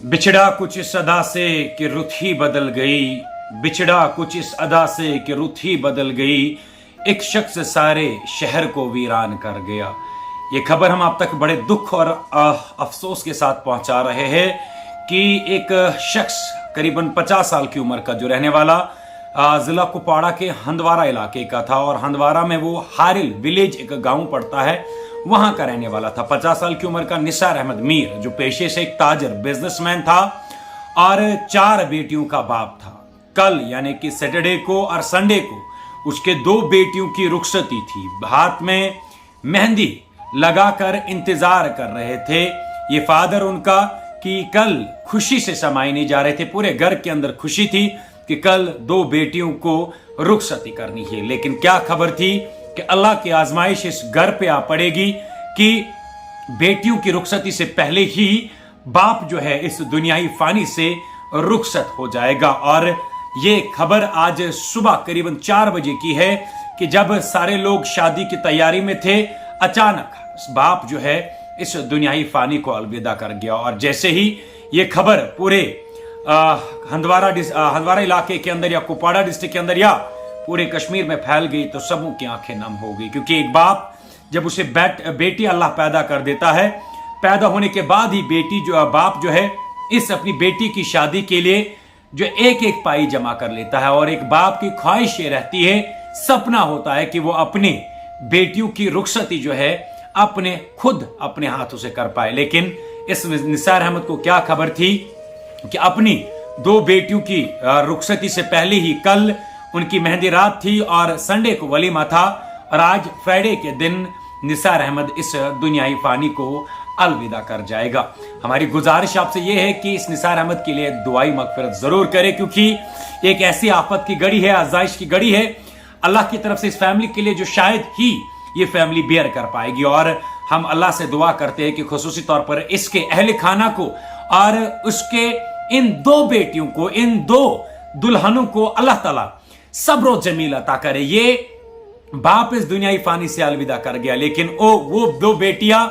बिछड़ा कुछ इस अदा से कि रुत ही बदल गई, बिछड़ा कुछ इस अदा से कि रुत ही बदल गई, एक शख्स सारे शहर को वीरान कर गया। ये खबर हम आप तक बड़े दुख और अफसोस के साथ पहुंचा रहे हैं कि एक शख्स करीबन 50 साल की उम्र का जो रहने वाला जिला कुपवाड़ा के हंदवारा इलाके का था और हंदवारा में वो हारिल विलेज एक गांव पड़ता है, वहां का रहने वाला था। 50 साल की उम्र का निसार अहमद मीर जो पेशे से एक ताजर बिजनेसमैन था और 4 बेटियों का बाप था। कल यानी कि सैटरडे को और संडे को उसके 2 बेटियों की रुखसती थी। हाथ में मेहंदी लगाकर इंतजार कर रहे थे ये फादर उनका कि कल खुशी से समाये नहीं जा रहे थे। पूरे घर के अंदर खुशी थी कि कल 2 बेटियों को रुखसती करनी है। लेकिन क्या खबर थी कि अल्लाह की आजमाइश इस घर पे आ पड़ेगी कि बेटियों की रुखसती से पहले ही बाप जो है इस दुनियाई फानी से रुखसत हो जाएगा। और ये खबर आज सुबह करीबन 4 बजे की है कि जब सारे लोग शादी की तैयारी में थे, अचानक बाप जो है इस दुनियाई फानी को अलविदा कर गया। और जैसे ही ये खबर पूरे हंदवारा इलाके के अंदर या कुपवाड़ा डिस्ट्रिक्ट के अंदर या पूरे कश्मीर में फैल गई तो सबों की आंखें नम हो गई। क्योंकि एक बाप जब उसे बेटी अल्लाह पैदा कर देता है, पैदा होने के बाद ही बाप जो है इस अपनी बेटी की शादी के लिए जो एक एक पाई जमा कर लेता है। और एक बाप की ख्वाहिश ये रहती है, सपना होता है कि वो अपनी बेटियों की रुखसती जो है खुद अपने हाथों से कर पाए। लेकिन इस निसार अहमद को क्या खबर थी कि अपनी 2 बेटियों की रुखसती से पहले ही कल उनकी मेहंदी रात थी और संडे को वलीमा था और आज फ्राइडे के दिन निसार अहमद इस दुनियाई फानी को अलविदा कर जाएगा। हमारी गुजारिश आपसे यह है कि इस निसार अहमद के लिए दुआई मगफिरत जरूर करें, क्योंकि एक ऐसी आफत की घड़ी है, आज़ाइश की घड़ी है अल्लाह की तरफ से इस फैमिली के लिए जो शायद ही ये फैमिली बेयर कर पाएगी। और हम अल्लाह से दुआ करते हैं कि खुसूसी तौर पर इसके अहले खाना को और उसके इन 2 बेटियों को, इन 2 दुल्हनों को अल्लाह ताला सब्र और जमील अता करे। ये बाप इस दुनियाई फानी से अलविदा कर गया, लेकिन वो 2 बेटियां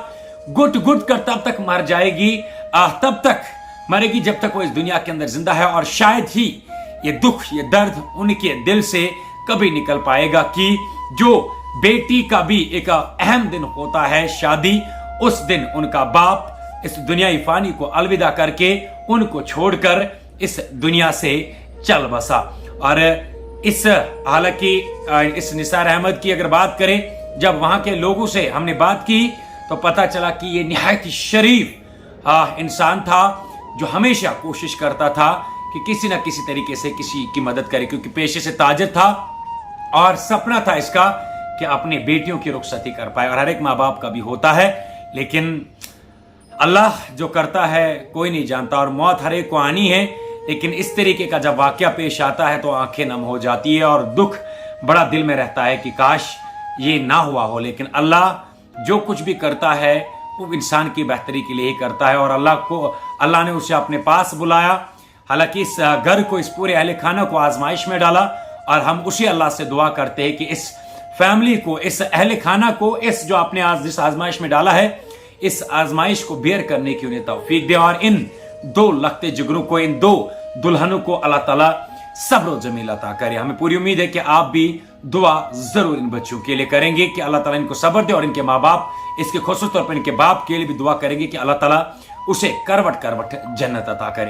गुट गुट कर तब तक मर जाएगी, तब तक मरेगी जब तक वो इस दुनिया के अंदर जिंदा है। और शायद ही ये दुख, ये दर्द उनके दिल से कभी निकल पाएगा कि जो बेटी का भी एक अहम दिन होता है शादी, उस दिन उनका बाप इस दुनियाई फानी को अलविदा करके उनको छोड़कर इस दुनिया से चल बसा। और हालांकि इस निसार अहमद की अगर बात करें, जब वहां के लोगों से हमने बात की तो पता चला कि ये निहायत ही शरीफ इंसान था जो हमेशा कोशिश करता था कि किसी ना किसी तरीके से किसी की मदद करे, क्योंकि पेशे से ताजिर था और सपना था इसका कि अपनी बेटियों की रुखसती कर पाए। और हर एक माँ बाप का भी होता है, लेकिन अल्लाह जो करता है कोई नहीं जानता और मौत हर एक को आनी है। लेकिन इस तरीके का जब वाकया पेश आता है तो आंखें नम हो जाती है और दुख बड़ा दिल में रहता है कि काश ये ना हुआ हो। लेकिन अल्लाह जो कुछ भी करता है वो इंसान की बेहतरी के लिए ही करता है और अल्लाह ने उसे अपने पास बुलाया। हालांकि इस घर को, इस पूरे अहले खाना को आजमाइश में डाला और हम उसी अल्लाह से दुआ करते हैं कि इस फैमिली को, इस अहले खाना को, इस जो आपने आज जिस आजमाइश में डाला है, इस आजमाइश को बेयर करने की उन्हें तौफीक दे और इन 2 लखते जिगरों को, इन 2 दुल्हनों को अल्लाह ताला सब्र और जमील अता करे। हमें पूरी उम्मीद है कि आप भी दुआ जरूर इन बच्चों के लिए करेंगे कि अल्लाह ताला इनको सब्र दे और इनके माँ बाप, इसके खुसूस तौर पर इनके बाप के लिए भी दुआ करेंगे कि अल्लाह ताला उसे करवट करवट जन्नत अता करे।